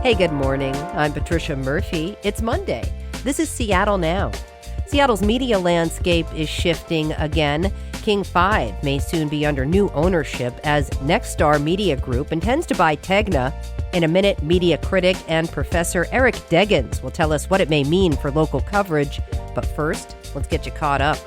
Hey, good morning. I'm Patricia Murphy. It's Monday. This is Seattle Now. Seattle's media landscape is shifting again. KUOW may soon be under new ownership as Nexstar Media Group intends to buy Tegna. In a minute, media critic and professor Eric Deggans will tell us what it may mean for local coverage. But first, let's get you caught up.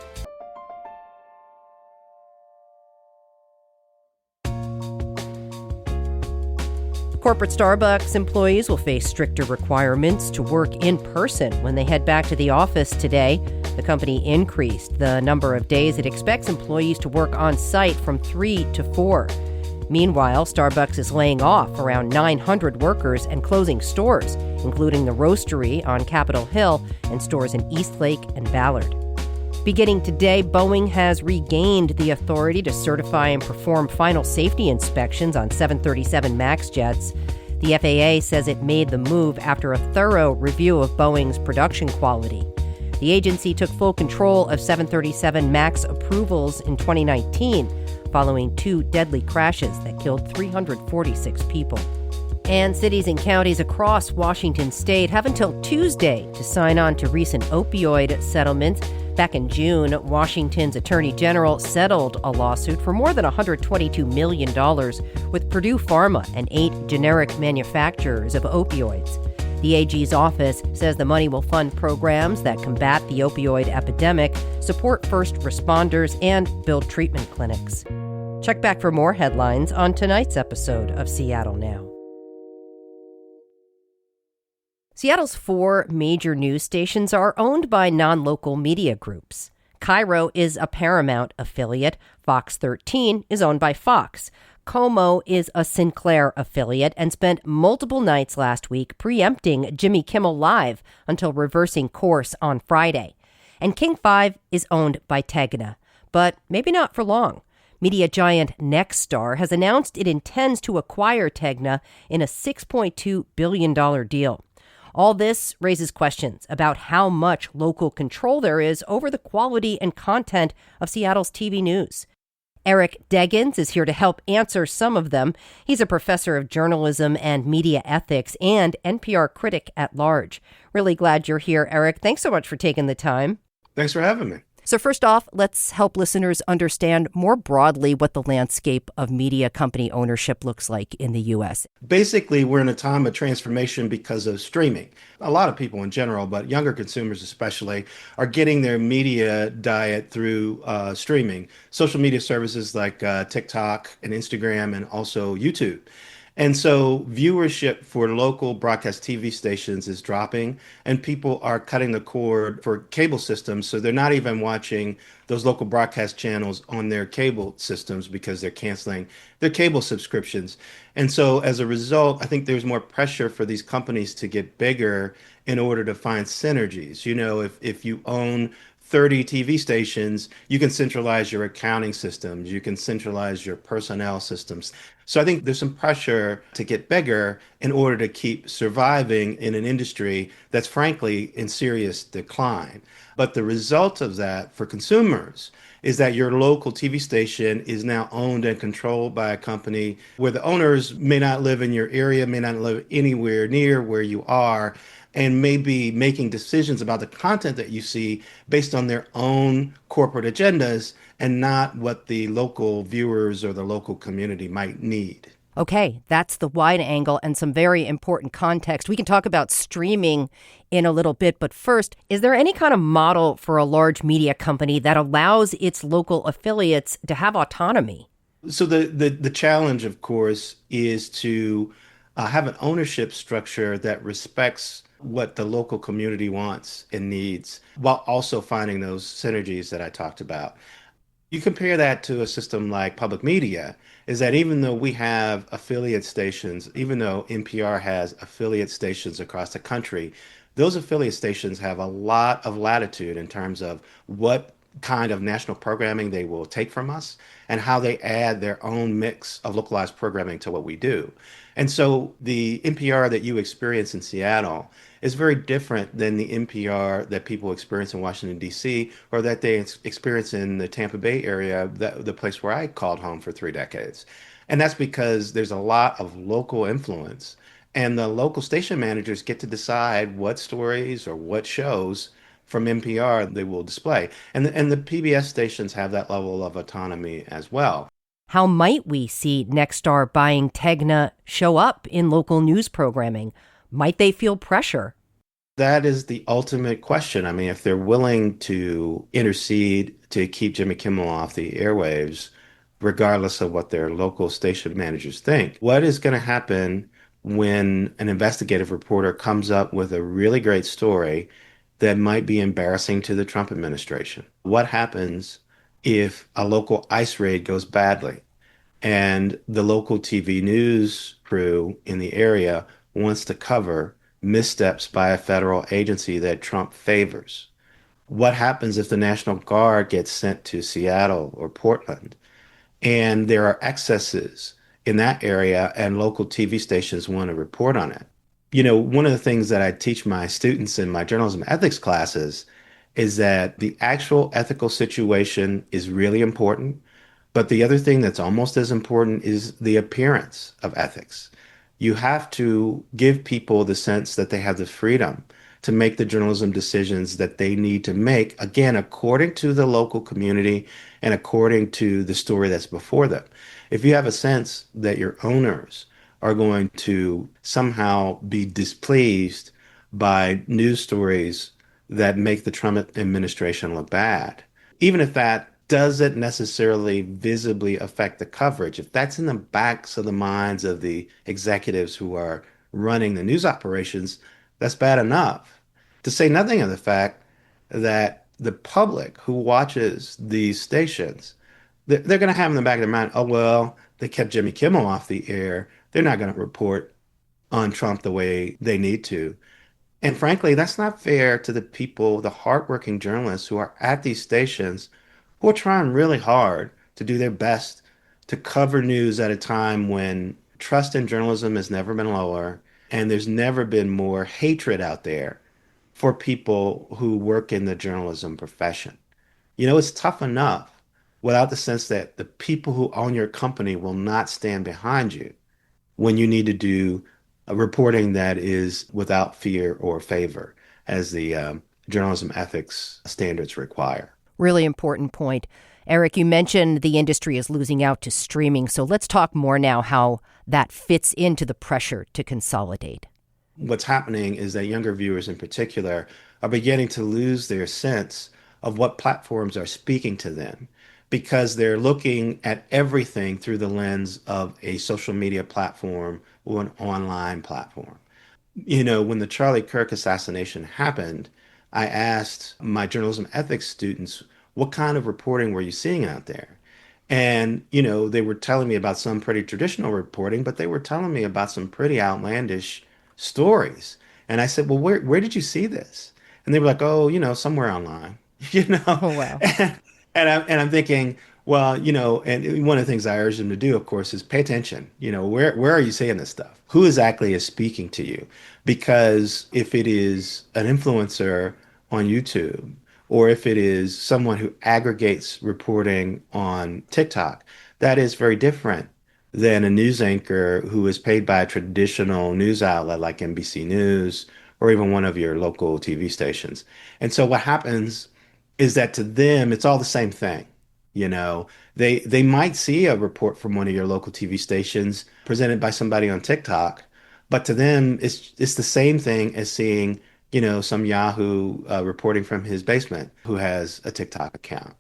Corporate Starbucks employees will face stricter requirements to work in person when they head back to the office today. The company increased the number of days it expects employees to work on site from 3 to 4. Meanwhile, Starbucks is laying off around 900 workers and closing stores, including the Roastery on Capitol Hill and stores in Eastlake and Ballard. Beginning today, Boeing has regained the authority to certify and perform final safety inspections on 737 MAX jets. The FAA says it made the move after a thorough review of Boeing's production quality. The agency took full control of 737 MAX approvals in 2019, following 2 deadly crashes that killed 346 people. And cities and counties across Washington state have until Tuesday to sign on to recent opioid settlements. Back in June, Washington's Attorney General settled a lawsuit for more than $122 million with Purdue Pharma and 8 generic manufacturers of opioids. The AG's office says the money will fund programs that combat the opioid epidemic, support first responders, and build treatment clinics. Check back for more headlines on tonight's episode of Seattle Now. Seattle's 4 major news stations are owned by non-local media groups. KUOW is a Paramount affiliate. Fox 13 is owned by Fox. KUOW is a Sinclair affiliate and spent multiple nights last week preempting Jimmy Kimmel Live until reversing course on Friday. And KUOW is owned by Tegna, but maybe not for long. Media giant Nexstar has announced it intends to acquire Tegna in a $6.2 billion deal. All this raises questions about how much local control there is over the quality and content of Seattle's TV news. Eric Deggans is here to help answer some of them. He's a professor of journalism and media ethics and NPR critic at large. Really glad you're here, Eric. Thanks so much for taking the time. Thanks for having me. So first off, let's help listeners understand more broadly what the landscape of media company ownership looks like in the U.S. Basically, we're in a time of transformation because of streaming. A lot of people in general, but younger consumers especially, are getting their media diet through streaming. Social media services like TikTok and Instagram and also YouTube. And so viewership for local broadcast TV stations is dropping, and people are cutting the cord for cable systems. So they're not even watching those local broadcast channels on their cable systems because they're canceling their cable subscriptions. And so as a result, I think there's more pressure for these companies to get bigger in order to find synergies. You know, if you own 30 TV stations, you can centralize your accounting systems, you can centralize your personnel systems. So I think there's some pressure to get bigger in order to keep surviving in an industry that's frankly in serious decline. But the result of that for consumers is that your local TV station is now owned and controlled by a company where the owners may not live in your area, may not live anywhere near where you are, and may be making decisions about the content that you see based on their own corporate agendas and not what the local viewers or the local community might need. Okay, that's the wide angle and some very important context. We can talk about streaming in a little bit, but first, is there any kind of model for a large media company that allows its local affiliates to have autonomy? So the challenge, of course, is to have an ownership structure that respects what the local community wants and needs, while also finding those synergies that I talked about. You compare that to a system like public media, is that even though we have affiliate stations, even though NPR has affiliate stations across the country, those affiliate stations have a lot of latitude in terms of what kind of national programming they will take from us and how they add their own mix of localized programming to what we do. And so the NPR that you experience in Seattle is very different than the NPR that people experience in Washington, D.C., or that they experience in the Tampa Bay area, the place where I called home for 3 decades. And that's because there's a lot of local influence, and the local station managers get to decide what stories or what shows from NPR they will display. And the PBS stations have that level of autonomy as well. How might we see Nexstar buying Tegna show up in local news programming? Might they feel pressure? That is the ultimate question. I mean, if they're willing to intercede to keep Jimmy Kimmel off the airwaves, regardless of what their local station managers think, what is going to happen when an investigative reporter comes up with a really great story that might be embarrassing to the Trump administration? What happens if a local ICE raid goes badly? And the local TV news crew in the area wants to cover missteps by a federal agency that Trump favors. What happens if the National Guard gets sent to Seattle or Portland and there are excesses in that area and local TV stations want to report on it? One of the things that I teach my students in my journalism ethics classes is that the actual ethical situation is really important, but the other thing that's almost as important is the appearance of ethics. You have to give people the sense that they have the freedom to make the journalism decisions that they need to make, again, according to the local community and according to the story that's before them. If you have a sense that your owners are going to somehow be displeased by news stories that make the Trump administration look bad, even if that doesn't necessarily visibly affect the coverage, if that's in the backs of the minds of the executives who are running the news operations, that's bad enough. To say nothing of the fact that the public who watches these stations, they're going to have in the back of their mind, oh, well, they kept Jimmy Kimmel off the air. They're not going to report on Trump the way they need to. And frankly, that's not fair to the people, the hardworking journalists who are at these stations who are trying really hard to do their best to cover news at a time when trust in journalism has never been lower and there's never been more hatred out there for people who work in the journalism profession. It's tough enough without the sense that the people who own your company will not stand behind you when you need to do a reporting that is without fear or favor, as the journalism ethics standards require. Really important point. Eric, you mentioned the industry is losing out to streaming, so let's talk more now how that fits into the pressure to consolidate. What's happening is that younger viewers in particular are beginning to lose their sense of what platforms are speaking to them because they're looking at everything through the lens of a social media platform or an online platform. When the Charlie Kirk assassination happened, I asked my journalism ethics students, what kind of reporting were you seeing out there? And, they were telling me about some pretty traditional reporting, but they were telling me about some pretty outlandish stories. And I said, well, where did you see this? And they were like, oh, somewhere online, you know? Oh, wow. And I'm thinking, well, and one of the things I urge them to do, of course, is pay attention. Where are you saying this stuff? Who exactly is speaking to you? Because if it is an influencer on YouTube, or if it is someone who aggregates reporting on TikTok, that is very different than a news anchor who is paid by a traditional news outlet like NBC News or even one of your local TV stations. And so what happens is that to them, it's all the same thing. They might see a report from one of your local TV stations presented by somebody on TikTok, but to them, it's the same thing as seeing, some Yahoo reporting from his basement who has a TikTok account.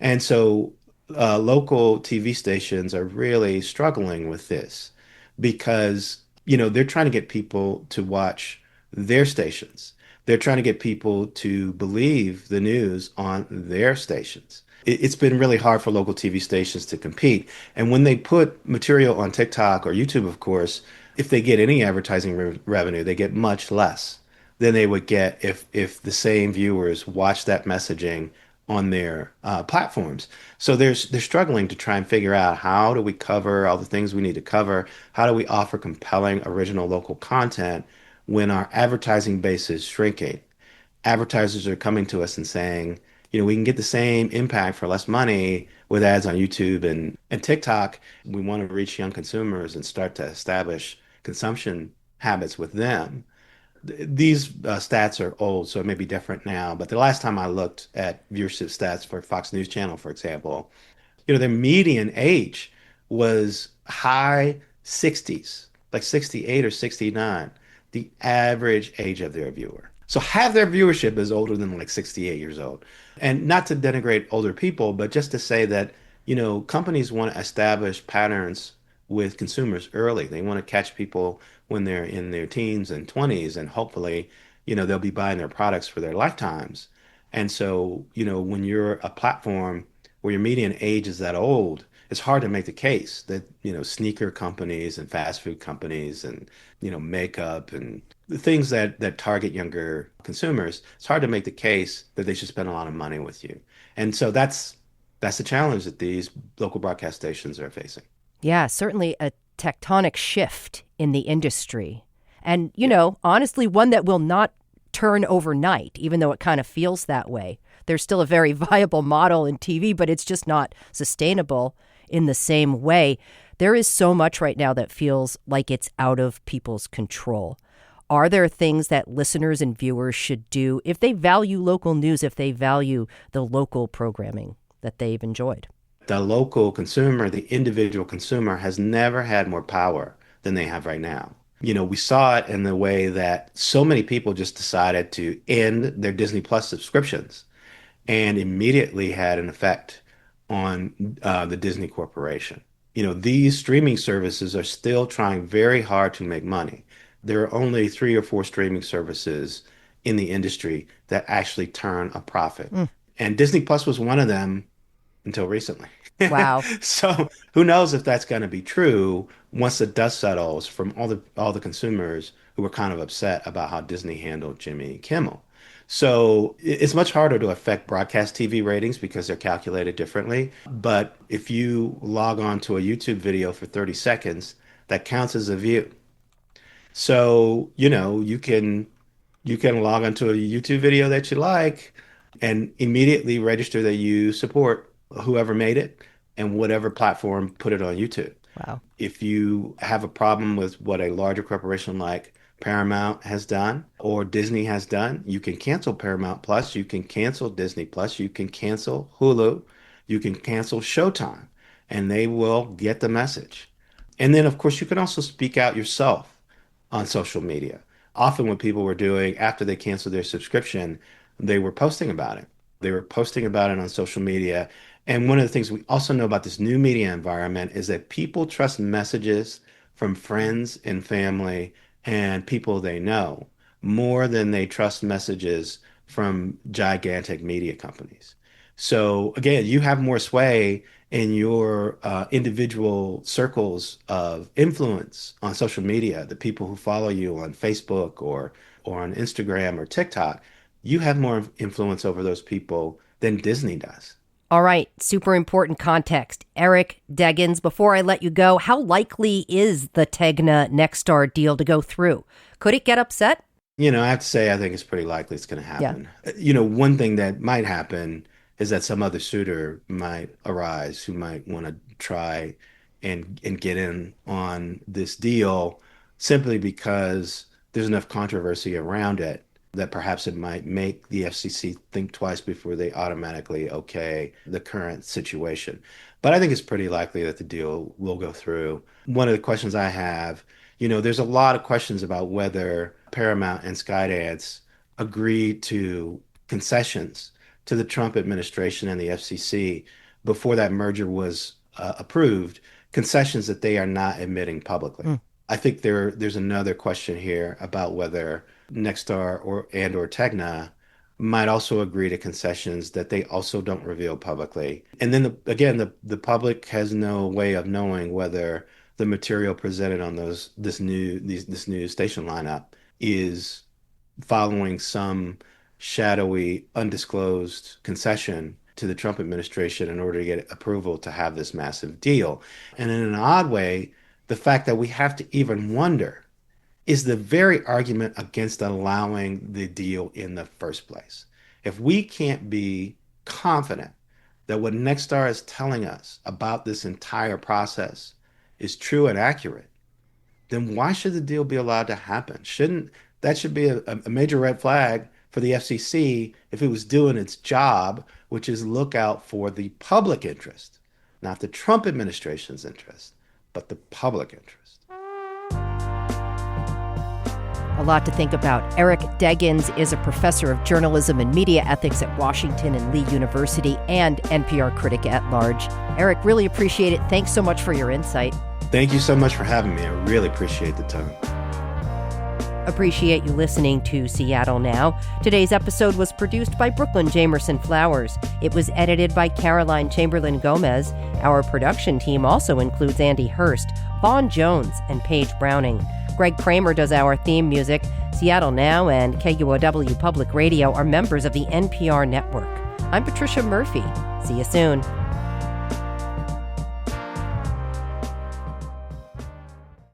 And so local TV stations are really struggling with this because, they're trying to get people to watch their stations. They're trying to get people to believe the news on their stations. It's been really hard for local TV stations to compete. And when they put material on TikTok or YouTube, of course, if they get any advertising revenue, they get much less than they would get if the same viewers watch that messaging on their platforms. So they're struggling to try and figure out how do we cover all the things we need to cover? How do we offer compelling original local content when our advertising base is shrinking? Advertisers are coming to us and saying, we can get the same impact for less money with ads on YouTube and TikTok. We want to reach young consumers and start to establish consumption habits with them. These stats are old, so it may be different now. But the last time I looked at viewership stats for Fox News Channel, for example, their median age was high 60s, like 68 or 69, the average age of their viewer. So half their viewership is older than like 68 years old. And not to denigrate older people, but just to say that, companies want to establish patterns with consumers early. They want to catch people when they're in their teens and 20s, and hopefully, they'll be buying their products for their lifetimes. And so, when you're a platform where your median age is that old, it's hard to make the case that, sneaker companies and fast food companies and, makeup and the things that target younger consumers, it's hard to make the case that they should spend a lot of money with you. And so that's the challenge that these local broadcast stations are facing. Yeah, certainly a tectonic shift in the industry. And, Yeah. honestly, one that will not turn overnight, even though it kind of feels that way. There's still a very viable model in TV, but it's just not sustainable in the same way. There is so much right now that feels like it's out of people's control. Are there things that listeners and viewers should do if they value local news, if they value the local programming that they've enjoyed? The local consumer, the individual consumer, has never had more power than they have right now. We saw it in the way that so many people just decided to end their Disney Plus subscriptions and immediately had an effect on the Disney Corporation. These streaming services are still trying very hard to make money. There are only three or four streaming services in the industry that actually turn a profit. Mm, And Disney Plus was one of them until recently. wow. So who knows if that's going to be true once the dust settles from all the consumers who were kind of upset about how Disney handled Jimmy Kimmel. So it's much harder to affect broadcast TV ratings because they're calculated differently. But if you log on to a YouTube video for 30 seconds, that counts as a view. So, you can log onto a YouTube video that you like and immediately register that you support whoever made it and whatever platform put it on YouTube. Wow. If you have a problem with what a larger corporation like Paramount has done or Disney has done, you can cancel Paramount Plus, you can cancel Disney Plus, you can cancel Hulu, you can cancel Showtime, and they will get the message. And then, of course, you can also speak out yourself on social media. Often, what people were doing after they canceled their subscription, they were posting about it. They were posting about it on social media. And one of the things we also know about this new media environment is that people trust messages from friends and family and people they know more than they trust messages from gigantic media companies. So again, you have more sway in your individual circles of influence on social media, the people who follow you on Facebook or on Instagram or TikTok, you have more influence over those people than Disney does. All right, super important context. Eric Deggans, before I let you go, how likely is the Tegna Nexstar deal to go through? Could it get upset? I have to say, I think it's pretty likely it's going to Yeah. happen. One thing that might happen is that some other suitor might arise who might want to try and get in on this deal simply because there's enough controversy around it that perhaps it might make the FCC think twice before they automatically okay the current situation. But I think it's pretty likely that the deal will go through. One of the questions I have, there's a lot of questions about whether Paramount and Skydance agreed to concessions to the Trump administration and the FCC before that merger was approved, concessions that they are not admitting publicly. Mm. I think there's another question here about whether Nexstar or Tegna might also agree to concessions that they also don't reveal publicly. And then again, the public has no way of knowing whether the material presented on this new station lineup is following some shadowy, undisclosed concession to the Trump administration in order to get approval to have this massive deal. And in an odd way, the fact that we have to even wonder is the very argument against allowing the deal in the first place. If we can't be confident that what Nexstar is telling us about this entire process is true and accurate, then why should the deal be allowed to happen? Shouldn't that should be a major red flag for the FCC if it was doing its job, which is look out for the public interest, not the Trump administration's interest, but the public interest. A lot to think about. Eric Deggans is a professor of journalism and media ethics at Washington and Lee University and NPR critic at large. Eric, really appreciate it. Thanks so much for your insight. Thank you so much for having me. I really appreciate the time. Appreciate you listening to Seattle Now. Today's episode was produced by Brooklyn Jamerson Flowers. It was edited by Caroline Chamberlain Gomez. Our production team also includes Andy Hurst, Vaughn Jones, and Paige Browning. Greg Kramer does our theme music. Seattle Now and KUOW Public Radio are members of the NPR network. I'm Patricia Murphy. See you soon.